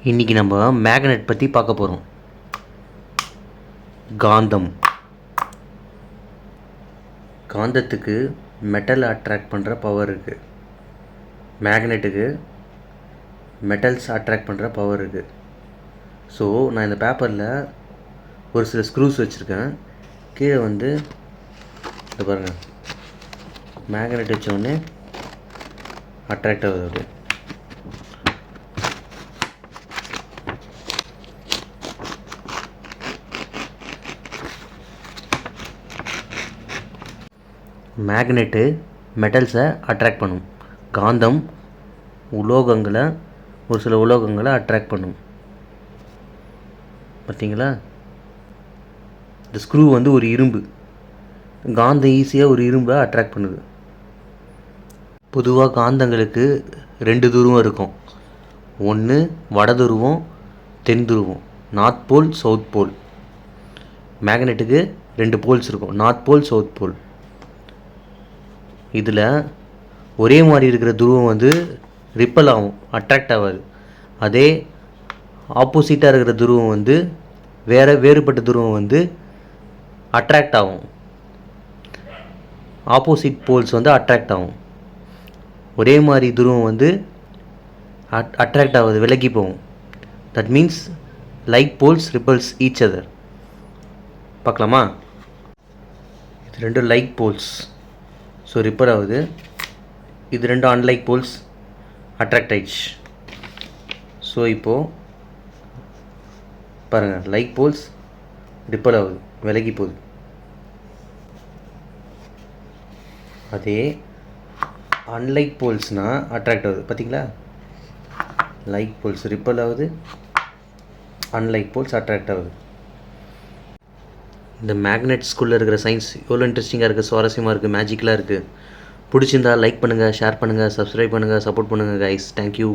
இன்றைக்கி நம்ம மேக்னெட் பற்றி பார்க்க போகிறோம். காந்தத்துக்கு மெட்டல் அட்ராக்ட் பண்ணுற பவர் இருக்குது, மேக்னெட்டுக்கு மெட்டல்ஸ் அட்ராக்ட் பண்ணுற பவர் இருக்குது. ஸோ நான் இந்த பேப்பரில் ஒரு சில ஸ்க்ரூஸ் வச்சுருக்கேன். கீழே வந்து இது பாருங்கள், மேக்னெட் வச்சோடனே அட்ராக்ட் ஆகுது. அப்படி மேக்னெட்டு மெட்டல்ஸை அட்ராக்ட் பண்ணும், காந்தம் உலோகங்களை ஒரு சில உலோகங்களை அட்ராக்ட் பண்ணும். பார்த்தீங்களா? இந்த ஸ்க்ரூ வந்து ஒரு இரும்பு, காந்தம் ஈஸியாக ஒரு இரும்பை அட்ராக்ட் பண்ணுது. பொதுவாக காந்தங்களுக்கு 2 துருவம் இருக்கும். ஒன்று வட துருவம், தென் துருவம், north pole south pole. மேக்னெட்டுக்கு 2 poles இருக்கும், நார்த் போல் சவுத் போல். இதில் ஒரே மாதிரி இருக்கிற துருவம் வந்து ரிப்பல் ஆகும், அட்ராக்ட் ஆகாது. அதே ஆப்போசிட்டாக இருக்கிற துருவம் வந்து வேறுபட்ட துருவம் வந்து அட்ராக்ட் ஆகும். ஆப்போசிட் போல்ஸ் வந்து அட்ராக்ட் ஆகும். ஒரே மாதிரி துருவம் வந்து அட்ராக்ட் ஆகுது, விலகி போகும். That means like poles repels each other. பார்க்கலாமா? இது 2 லைக் போல்ஸ், ஸோ ரிப்பல் ஆகுது. இது 2 அன்லைக் போல்ஸ், அட்ராக்ட் ஆயிடுச்சு. ஸோ இப்போது பாருங்கள், லைக் போல்ஸ் ரிப்பல் ஆகுது, விலகி போகுது. அதே அன்லைக் போல்ஸ்னால் அட்ராக்ட் ஆகுது. பார்த்தீங்களா? லைக் போல்ஸ் ரிப்பல் ஆகுது, அன்லைக் போல்ஸ் அட்ராக்ட் ஆகுது. இந்த மேக்னெட்ஸ்குள்ளே இருக்கிற சயின்ஸ் எவ்வளோ இன்ட்ரெஸ்டிங்காக இருக்குது, சுவாரஸ்யமாக இருக்குது, மேஜிக்கலாக இருக்குது. பிடிச்சிருந்தா லைக் பண்ணுங்கள், ஷேர் பண்ணுங்கள், சப்ஸ்கிரைப் பண்ணுங்கள், சப்போர்ட் பண்ணுங்கள் கைஸ். தேங்க்யூ.